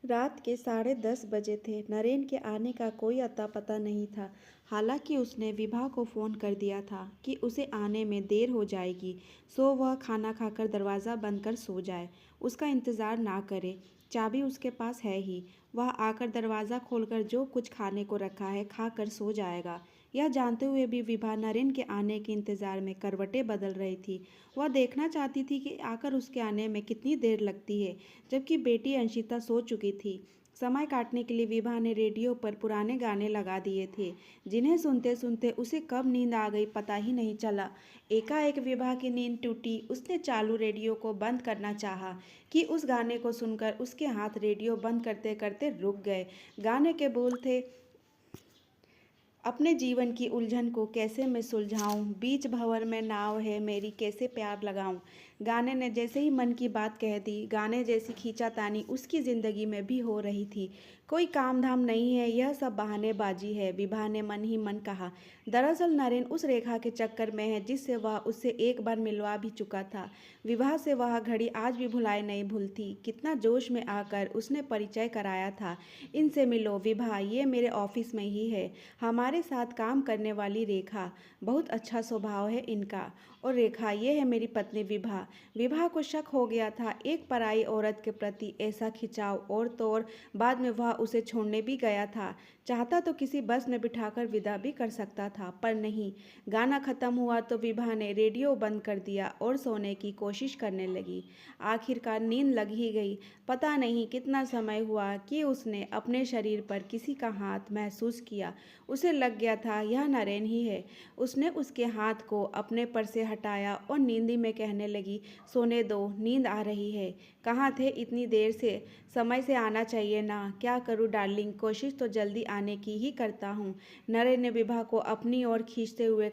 रात के 10:30 बजे थे। नरेन के आने का कोई अता पता नहीं था। हालांकि उसने विभा को फ़ोन कर दिया था कि उसे आने में देर हो जाएगी, सो वह खाना खाकर दरवाज़ा बंद कर सो जाए, उसका इंतज़ार ना करे। चाबी उसके पास है ही, वह आकर दरवाज़ा खोलकर जो कुछ खाने को रखा है खाकर सो जाएगा। यह जानते हुए भी विभा नरेन के आने के इंतज़ार में करवटें बदल रही थी। वह देखना चाहती थी कि आकर उसके आने में कितनी देर लगती है, जबकि बेटी अंशिता सो चुकी थी। समय काटने के लिए विभा ने रेडियो पर पुराने गाने लगा दिए थे, जिन्हें सुनते सुनते उसे कब नींद आ गई पता ही नहीं चला। एकाएक विभा की नींद टूटी। उसने चालू रेडियो को बंद करना चाहा कि उस गाने को सुनकर उसके हाथ रेडियो बंद करते करते रुक गए। गाने के बोल थे, अपने जीवन की उलझन को कैसे मैं सुलझाऊं, बीच भंवर में नाव है मेरी कैसे प्यार लगाऊं। गाने ने जैसे ही मन की बात कह दी, गाने जैसी खींचातानी उसकी ज़िंदगी में भी हो रही थी। कोई काम धाम नहीं है, यह सब बहानेबाजी है, विभा ने मन ही मन कहा। दरअसल नरेन उस रेखा के चक्कर में है जिससे वह उससे एक बार मिलवा भी चुका था। विभा से वह घड़ी आज भी भुलाए नहीं भूलती। कितना जोश में आकर उसने परिचय कराया था, इनसे मिलो विभा, ये मेरे ऑफिस में ही है, हमारे साथ काम करने वाली रेखा, बहुत अच्छा स्वभाव है इनका। और रेखा, ये है मेरी पत्नी विभा। विभा को शक हो गया था, एक पराई औरत के प्रति ऐसा खिंचाव, और तो और बाद में वह उसे छोड़ने भी गया था। चाहता तो किसी बस में बिठाकर विदा भी कर सकता था, पर नहीं। गाना खत्म हुआ तो विभा ने रेडियो बंद कर दिया और सोने की कोशिश करने लगी। आखिरकार नींद लग ही गई। पता नहीं कितना समय हुआ कि उसने अपने शरीर पर किसी का हाथ महसूस किया। उसे लग गया था यह नरेन ही है। उसने उसके हाथ को अपने पर से हटाया और नींदी में कहने लगी, सोने दो, नींद आ रही है। कहाँ थे इतनी देर से? समय से आना चाहिए ना। क्या करूँ डार्लिंग, कोशिश तो जल्दी आने की ही करता हूँ। नरेन ने विभा को अपनी ओर खींचते हुए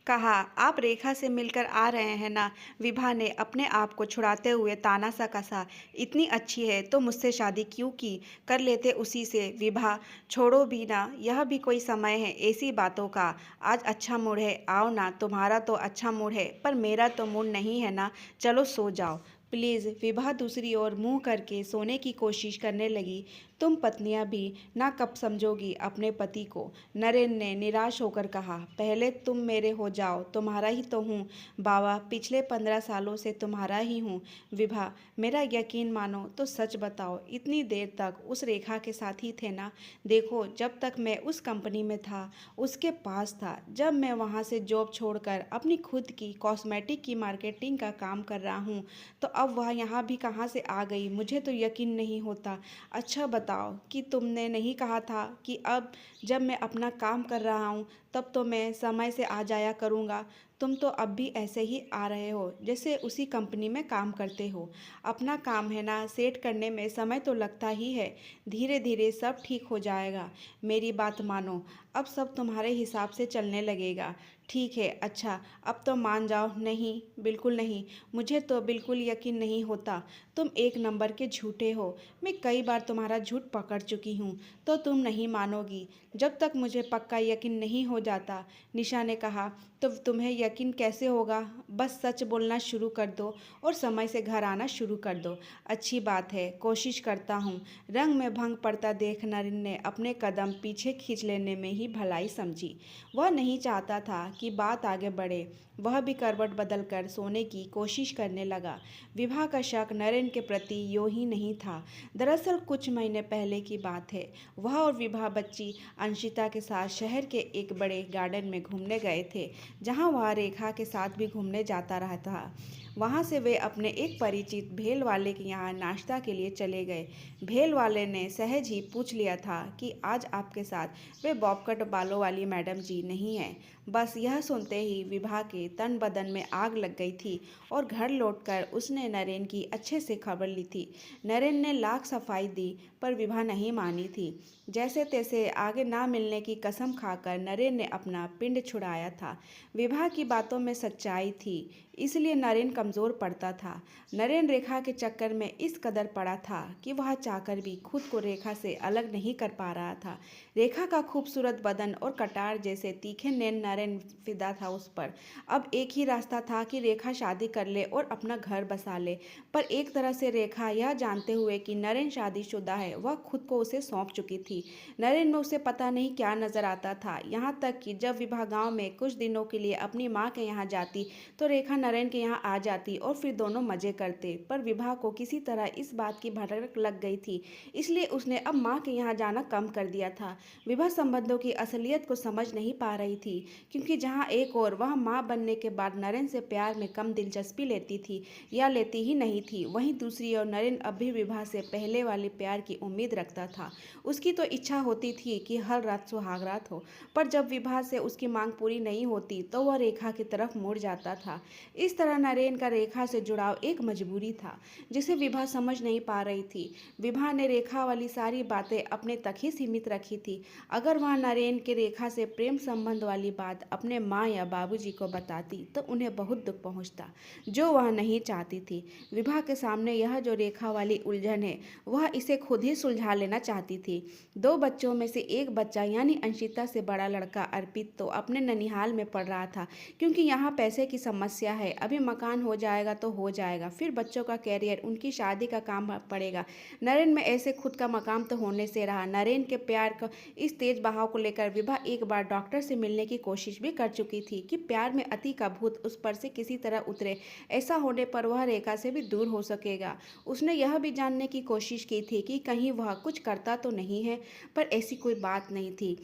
कहा, आप रेखा से मिलकर आ रहे हैं ना? विभा ने अपने आप को छुड़ाते हुए ताना सा कसा। इतनी अच्छी है तो मुझसे शादी क्यों की? कर लेते उसी से। विभा, छोड़ो भी ना, यह भी कोई समय है ऐसी बातों का। आज अच्छा मूड है, आओ ना। तुम्हारा तो अच्छा मूड है, पर मेरा तो मूड नहीं है ना। चलो सो जाओ प्लीज़। विभा दूसरी ओर मुंह करके सोने की कोशिश करने लगी। तुम पत्नियां भी ना कब समझोगी अपने पति को? नरेन ने निराश होकर कहा, पहले तुम मेरे हो जाओ, तुम्हारा ही तो हूँ बाबा, पिछले 15 सालों से तुम्हारा ही हूँ। विभा, मेरा यकीन मानो तो सच बताओ, इतनी देर तक उस रेखा के साथ ही थे ना? देखो, जब तक मैं उस कंपनी में था, उसके पास था, जब मैं वहाँ से जॉब छोड़कर अपनी खुद की कॉस्मेटिक की मार्केटिंग का काम कर रहा हूँ, तो अब वह यहाँ भी कहाँ से आ गई? मुझे तो यकीन नहीं होता। अच्छा बताओ कि तुमने नहीं कहा था कि अब जब मैं अपना काम कर रहा हूँ तब तो मैं समय से आ जाया करूँगा? तुम तो अब भी ऐसे ही आ रहे हो जैसे उसी कंपनी में काम करते हो। अपना काम है ना, सेट करने में समय तो लगता ही है। धीरे धीरे सब ठीक हो जाएगा। मेरी बात मानो, अब सब तुम्हारे हिसाब से चलने लगेगा। ठीक है, अच्छा अब तो मान जाओ। नहीं, बिल्कुल नहीं, मुझे तो बिल्कुल यकीन नहीं होता। तुम एक नंबर के झूठे हो। मैं कई बार तुम्हारा झूठ पकड़ चुकी हूँ, तो तुम नहीं मानोगी जब तक मुझे पक्का यकीन नहीं हो जाता। निशा ने कहा, तो तुम्हें यकीन कैसे होगा? बस सच बोलना शुरू कर दो और समय से घर आना शुरू कर दो। अच्छी बात है, कोशिश करता हूँ। रंग में भंग पड़ता देख नरेन ने अपने कदम पीछे खींच लेने में ही भलाई समझी। वह नहीं चाहता था कि बात आगे बढ़े। वह भी करवट बदलकर सोने की कोशिश करने लगा। विभा का शक नरेन के प्रति यूं ही नहीं था। दरअसल कुछ महीने पहले की बात है। वह और विभा बच्ची अंशिता के साथ शहर के एक बड़े गार्डन में घूमने गए थे, जहां वह रेखा के साथ भी घूमने जाता रहता था। वहां से वे अपने एक परिचित भेल वाले के यहाँ नाश्ता के लिए चले गए। भेल वाले ने सहज ही पूछ लिया था कि आज आपके साथ वे बॉबकट बालों वाली मैडम जी नहीं हैं। बस यह सुनते ही विभा के तन बदन में आग लग गई थी और घर लौटकर उसने नरेन की अच्छे से खबर ली थी। नरेन ने लाख सफाई दी, पर विभा नहीं मानी थी। जैसे तैसे आगे ना मिलने की कसम खाकर नरेन ने अपना पिंड छुड़ाया था। विभा की बातों में सच्चाई थी। इसलिए नरेन कमज़ोर पड़ता था। नरेन रेखा के चक्कर में इस कदर पड़ा था कि वह चाहकर भी खुद को रेखा से अलग नहीं कर पा रहा था। रेखा का खूबसूरत बदन और कटार जैसे तीखे नैन नरेन फिदा था उस पर। अब एक ही रास्ता था कि रेखा शादी कर ले और अपना घर बसा ले। पर एक तरह से रेखा यह जानते हुए कि नरेन शादीशुदा है, वह खुद को उसे सौंप चुकी थी। नरेन में उसे पता नहीं क्या नजर आता था, यहाँ तक कि जब विभा गांव में कुछ दिनों के लिए अपनी माँ के यहाँ जाती तो रेखा नरेन के यहाँ आ जाती और फिर दोनों मजे करते। पर विभा को किसी तरह इस बात की भनक लग गई थी, इसलिए उसने अब माँ के यहाँ जाना कम कर दिया था। विभा संबंधों की असलियत को समझ नहीं पा रही थी, क्योंकि जहाँ एक और वह माँ बनने के बाद नरेन से प्यार में कम दिलचस्पी लेती थी या लेती ही नहीं थी, वहीं दूसरी ओर नरेन अब भी विभा से पहले वाले प्यार की उम्मीद रखता था। उसकी तो इच्छा होती थी कि हर रात सुहाग रात हो, पर जब विभा से उसकी मांग पूरी नहीं होती तो वह रेखा की तरफ मुड़ जाता था। इस तरह नरेन का रेखा से जुड़ाव एक मजबूरी था जिसे विभा समझ नहीं पा रही थी। विभा ने रेखा वाली सारी बातें अपने तक ही सीमित रखी थी। अगर वह नरेन के रेखा से प्रेम संबंध वाली बात अपने माँ या बाबूजी को बताती तो उन्हें बहुत दुख पहुंचता, जो वह नहीं चाहती थी। विभा के सामने यह जो रेखा वाली उलझन है, वह इसे खुद ही सुलझा लेना चाहती थी। दो बच्चों में से एक बच्चा यानी अंशिता से बड़ा लड़का अर्पित तो अपने ननिहाल में पढ़ रहा था, क्योंकि यहाँ पैसे की समस्या है। अभी मकान हो जाएगा तो हो जाएगा, फिर बच्चों का कैरियर, उनकी शादी का काम पड़ेगा। नरेन में ऐसे खुद का मकाम तो होने से रहा। नरेन के प्यार का इस तेज बहाव को लेकर विभा एक बार डॉक्टर से मिलने की कोशिश भी कर चुकी थी कि प्यार में अति का भूत उस पर से किसी तरह उतरे। ऐसा होने पर वह रेखा से भी दूर हो सकेगा। उसने यह भी जानने की कोशिश की थी कि कहीं वह कुछ करता तो नहीं है, पर ऐसी कोई बात नहीं थी।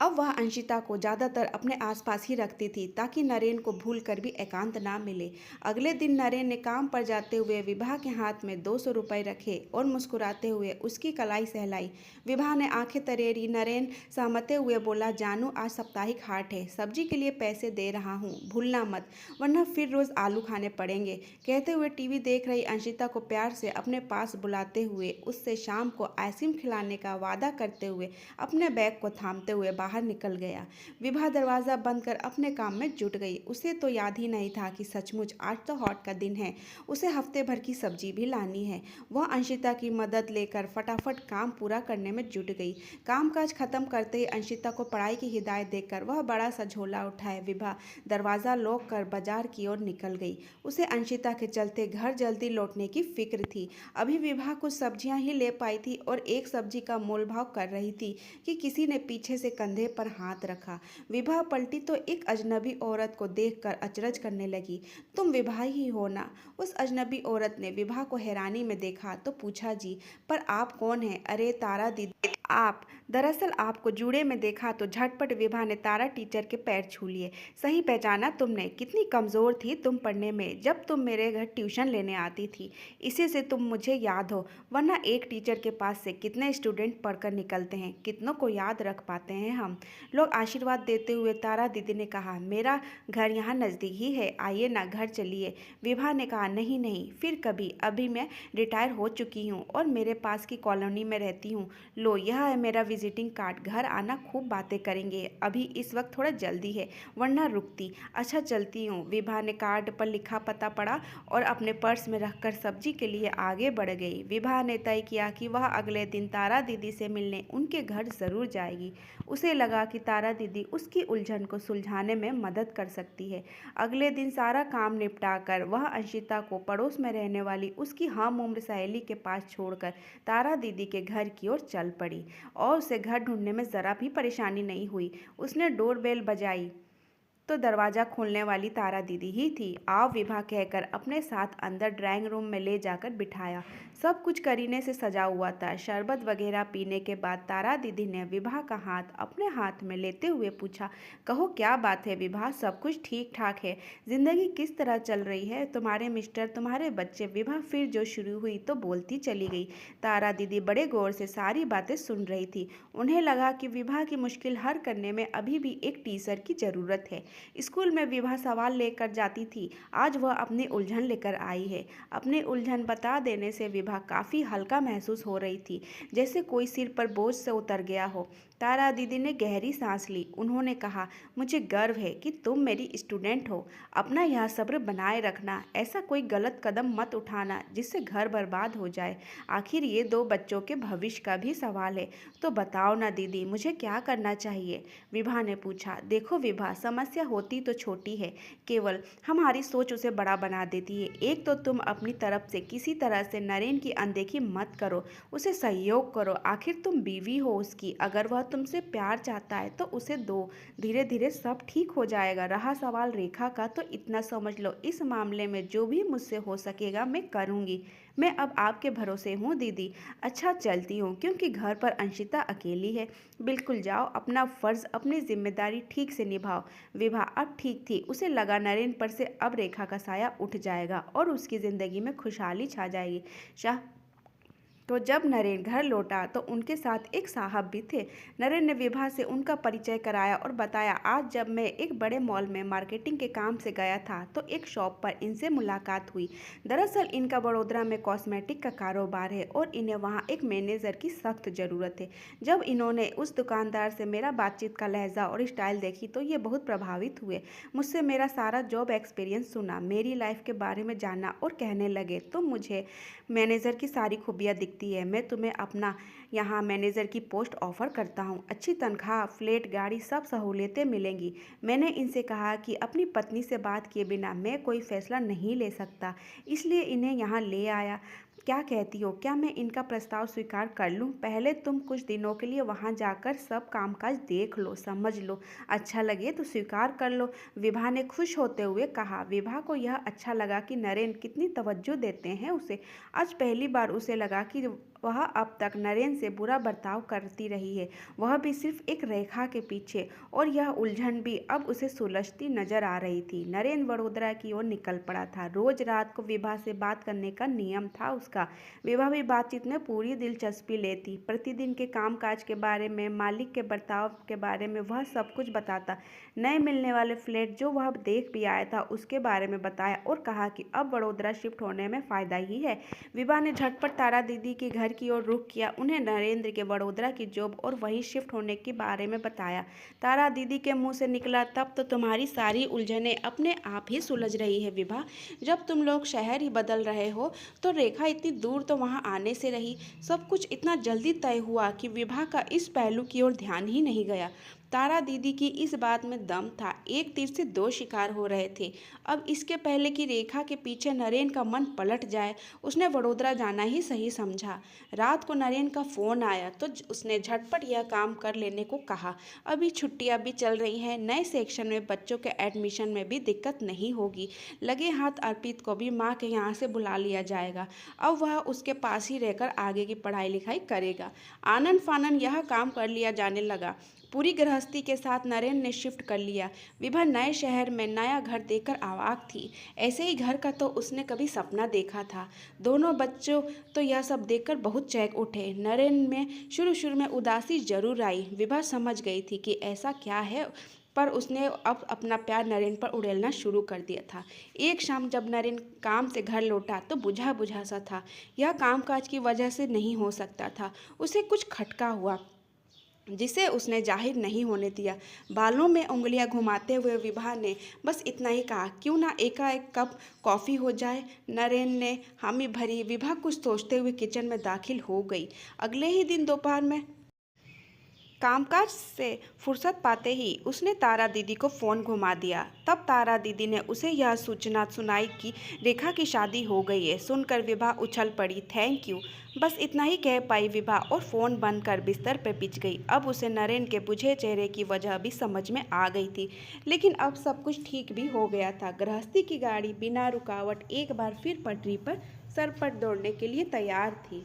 अब वह अंशिता को ज़्यादातर अपने आसपास ही रखती थी ताकि नरेन को भूल कर भी एकांत ना मिले। अगले दिन नरेन ने काम पर जाते हुए विभा के हाथ में 200 रुपये रखे और मुस्कुराते हुए उसकी कलाई सहलाई। विभा ने आंखें तरेरी। नरेन सहमते हुए बोला, जानू आज साप्ताहिक हाट है, सब्जी के लिए पैसे दे रहा हूँ, भूलना मत, वरना फिर रोज़ आलू खाने पड़ेंगे। कहते हुए टीवी देख रही अंशिता को प्यार से अपने पास बुलाते हुए उससे शाम को आइसक्रीम खिलाने का वादा करते हुए अपने बैग को थामते हुए बाहर निकल गया। विभा दरवाजा बंद कर अपने काम में जुट गई। उसे तो याद ही नहीं था कि सचमुच आज तो हॉट का दिन है, उसे हफ्ते भर की सब्जी भी लानी है। वह अंशिता की मदद लेकर फटाफट काम पूरा करने में जुट गई। कामकाज खत्म करते ही अंशिता को पढ़ाई की हिदायत देकर वह बड़ा सा झोला उठाए विभा दरवाजा लॉक कर बाजार की ओर निकल गई। उसे अंशिता के चलते घर जल्दी लौटने की फिक्र थी। अभी विभा कुछ सब्जियां ही ले पाई थी और एक सब्जी का मोल भाव कर रही थी कि किसी ने पीछे से कंधे पर हाथ रखा। विभा पलटी तो एक अजनबी औरत को देखकर अचरज करने लगी। तुम विभा ही हो ना? उस अजनबी औरत ने विभा को हैरानी में देखा तो पूछा, जी, पर आप कौन हैं? अरे तारा दीदी आप। दरअसल आपको जूड़े में देखा तो झटपट विभा ने तारा टीचर के पैर छू लिए। सही पहचाना तुमने। कितनी कमज़ोर थी तुम पढ़ने में जब तुम मेरे घर ट्यूशन लेने आती थी, इसी से तुम मुझे याद हो, वरना एक टीचर के पास से कितने स्टूडेंट पढ़कर निकलते हैं, कितनों को याद रख पाते हैं हम लोग। आशीर्वाद देते हुए तारा दीदी ने कहा, मेरा घर यहाँ नज़दीक ही है, आइए ना, घर चलिए। विभा ने कहा, नहीं नहीं, फिर कभी, अभी मैं रिटायर हो चुकी हूँ और मेरे पास की कॉलोनी में रहती हूँ। लो यह है मेरा विजिटिंग कार्ड, घर आना, खूब बातें करेंगे। अभी इस वक्त थोड़ा जल्दी है, वरना रुकती। अच्छा चलती हूँ। विभा ने कार्ड पर लिखा पता पढ़ा और अपने पर्स में रखकर सब्जी के लिए आगे बढ़ गई। विभा ने तय किया कि वह अगले दिन तारा दीदी से मिलने उनके घर ज़रूर जाएगी। उसे लगा कि तारा दीदी उसकी उलझन को सुलझाने में मदद कर सकती है। अगले दिन सारा काम निपटाकर वह अंशिता को पड़ोस में रहने वाली उसकी हम उम्र सहेली के पास छोड़कर तारा दीदी के घर की ओर चल पड़ी और उसे घर ढूंढने में ज़रा भी परेशानी नहीं हुई। उसने डोरबेल बजाई तो दरवाज़ा खोलने वाली तारा दीदी ही थी। आओ विभा कहकर अपने साथ अंदर ड्राइंग रूम में ले जाकर बिठाया। सब कुछ करीने से सजा हुआ था। शरबत वगैरह पीने के बाद तारा दीदी ने विभा का हाथ अपने हाथ में लेते हुए पूछा, कहो क्या बात है विभा, सब कुछ ठीक ठाक है? ज़िंदगी किस तरह चल रही है? तुम्हारे मिस्टर, तुम्हारे बच्चे? विभा फिर जो शुरू हुई तो बोलती चली गई। तारा दीदी बड़े गौर से सारी बातें सुन रही थी। उन्हें लगा कि विभा की मुश्किल हल करने में अभी भी एक टीचर की ज़रूरत है। स्कूल में विभा सवाल लेकर जाती थी, आज वह अपनी उलझन लेकर आई है। अपनी उलझन बता देने से विभा काफ़ी हल्का महसूस हो रही थी, जैसे कोई सिर पर बोझ से उतर गया हो। तारा दीदी ने गहरी सांस ली। उन्होंने कहा, मुझे गर्व है कि तुम मेरी स्टूडेंट हो। अपना यह सब्र बनाए रखना, ऐसा कोई गलत कदम मत उठाना जिससे घर बर्बाद हो जाए। आखिर ये 2 बच्चों के भविष्य का भी सवाल है। तो बताओ ना दीदी, मुझे क्या करना चाहिए? विभा ने पूछा। देखो विभा, समस्या होती तो छोटी है, केवल हमारी सोच उसे बड़ा बना देती है। एक तो तुम अपनी तरफ से किसी तरह से नरेन की अनदेखी मत करो, उसे सहयोग करो। आखिर तुम बीवी हो उसकी, अगर वह तुमसे प्यार चाहता है तो उसे दो। धीरे धीरे सब ठीक हो जाएगा। रहा सवाल रेखा का, तो इतना समझ लो, इस मामले में जो भी मुझसे हो सकेगा मैं करूँगी। मैं अब आपके भरोसे हूँ दीदी। अच्छा चलती हूँ, क्योंकि घर पर अंशिता अकेली है। बिल्कुल जाओ, अपना फ़र्ज़, अपनी जिम्मेदारी ठीक से निभाओ। विभा अब ठीक थी। उसे लगा नरेन पर से अब रेखा का साया उठ जाएगा और उसकी ज़िंदगी में खुशहाली छा जाएगी। शाह तो जब नरेन घर लौटा तो उनके साथ एक साहब भी थे। नरेन ने विभा से उनका परिचय कराया और बताया, आज जब मैं एक बड़े मॉल में मार्केटिंग के काम से गया था तो एक शॉप पर इनसे मुलाकात हुई। दरअसल इनका बड़ोदरा में कॉस्मेटिक का कारोबार है और इन्हें वहाँ एक मैनेजर की सख्त ज़रूरत है। जब इन्होंने उस दुकानदार से मेरा बातचीत का लहजा और स्टाइल देखी तो ये बहुत प्रभावित हुए। मुझसे मेरा सारा जॉब एक्सपीरियंस सुना, मेरी लाइफ के बारे में जाना और कहने लगे, तो मुझे मैनेजर की सारी खूबियाँ दिखती है। मैं तुम्हें अपना यहाँ मैनेजर की पोस्ट ऑफ़र करता हूँ। अच्छी तनख्वाह, फ्लैट, गाड़ी, सब सहूलियतें मिलेंगी। मैंने इनसे कहा कि अपनी पत्नी से बात किए बिना मैं कोई फ़ैसला नहीं ले सकता, इसलिए इन्हें यहाँ ले आया। क्या कहती हो, क्या मैं इनका प्रस्ताव स्वीकार कर लूँ? पहले तुम कुछ दिनों के लिए वहाँ जाकर सब कामकाज देख लो, समझ लो। अच्छा लगे तो स्वीकार कर लो, विभा ने खुश होते हुए कहा। विभा को यह अच्छा लगा कि नरेन कितनी तवज्जो देते हैं उसे। आज पहली बार उसे लगा कि वह अब तक नरेन से बुरा बर्ताव करती रही है, वह भी सिर्फ एक रेखा के पीछे, और यह उलझन भी अब उसे सुलझती नजर आ रही थी। नरेन वडोदरा की ओर निकल पड़ा था। रोज रात को विभा से बात करने का नियम था उसका। विभा भी बातचीत में पूरी दिलचस्पी लेती। प्रतिदिन के कामकाज के बारे में, मालिक के बर्ताव के बारे में वह सब कुछ बताता। नए मिलने वाले फ्लैट जो वह देख भी आया था उसके बारे में बताया और कहा कि अब वडोदरा शिफ्ट होने में फ़ायदा ही है। विभा ने झटपट तारा दीदी के घर की ओर रुख किया। उन्हें नरेंद्र के वडोदरा की जॉब और वहीं शिफ्ट होने के बारे में बताया। तारा दीदी के मुंह से निकला, तब तो तुम्हारी सारी उलझनें अपने आप ही सुलझ रही है विभा। जब तुम लोग शहर ही बदल रहे हो तो रेखा इतनी दूर तो वहाँ आने से रही। सब कुछ इतना जल्दी तय हुआ कि विभा का इस पहलू की ओर ध्यान ही नहीं गया। तारा दीदी की इस बात में दम था। एक तीर से 2 शिकार हो रहे थे। अब इसके पहले कि रेखा के पीछे नरेन का मन पलट जाए, उसने वडोदरा जाना ही सही समझा। रात को नरेन का फ़ोन आया तो उसने झटपट यह काम कर लेने को कहा। अभी छुट्टियां भी चल रही हैं, नए सेक्शन में बच्चों के एडमिशन में भी दिक्कत नहीं होगी। लगे हाथ अर्पित को भी माँ के यहाँ से बुला लिया जाएगा। अब वह उसके पास ही रहकर आगे की पढ़ाई लिखाई करेगा। आनन फानन यह काम कर लिया जाने लगा। पूरी गृहस्थी के साथ नरेन ने शिफ्ट कर लिया। विभा नए शहर में नया घर देखकर अवाक थी। ऐसे ही घर का तो उसने कभी सपना देखा था। दोनों बच्चों तो यह सब देखकर बहुत चौंक उठे। नरेन में शुरू में उदासी जरूर आई। विभा समझ गई थी कि ऐसा क्या है, पर उसने अब अपना प्यार नरेन पर उड़ेलना शुरू कर दिया था। एक शाम जब नरेन काम से घर लौटा तो बुझा बुझा सा था। यह कामकाज की वजह से नहीं हो सकता था। उसे कुछ खटका हुआ जिसे उसने जाहिर नहीं होने दिया। बालों में उंगलियां घुमाते हुए विभा ने बस इतना ही कहा, क्यों ना एकाएक कप कॉफ़ी हो जाए। नरेन ने हामी भरी। विभा कुछ सोचते हुए किचन में दाखिल हो गई। अगले ही दिन दोपहर में कामकाज से फुर्सत पाते ही उसने तारा दीदी को फ़ोन घुमा दिया। तब तारा दीदी ने उसे यह सूचना सुनाई कि रेखा की शादी हो गई है। सुनकर विभा उछल पड़ी। थैंक यू, बस इतना ही कह पाई विभा और फ़ोन बंद कर बिस्तर पर पिच गई। अब उसे नरेन के बुझे चेहरे की वजह भी समझ में आ गई थी, लेकिन अब सब कुछ ठीक भी हो गया था। गृहस्थी की गाड़ी बिना रुकावट एक बार फिर पटरी पर सरपट दौड़ने के लिए तैयार थी।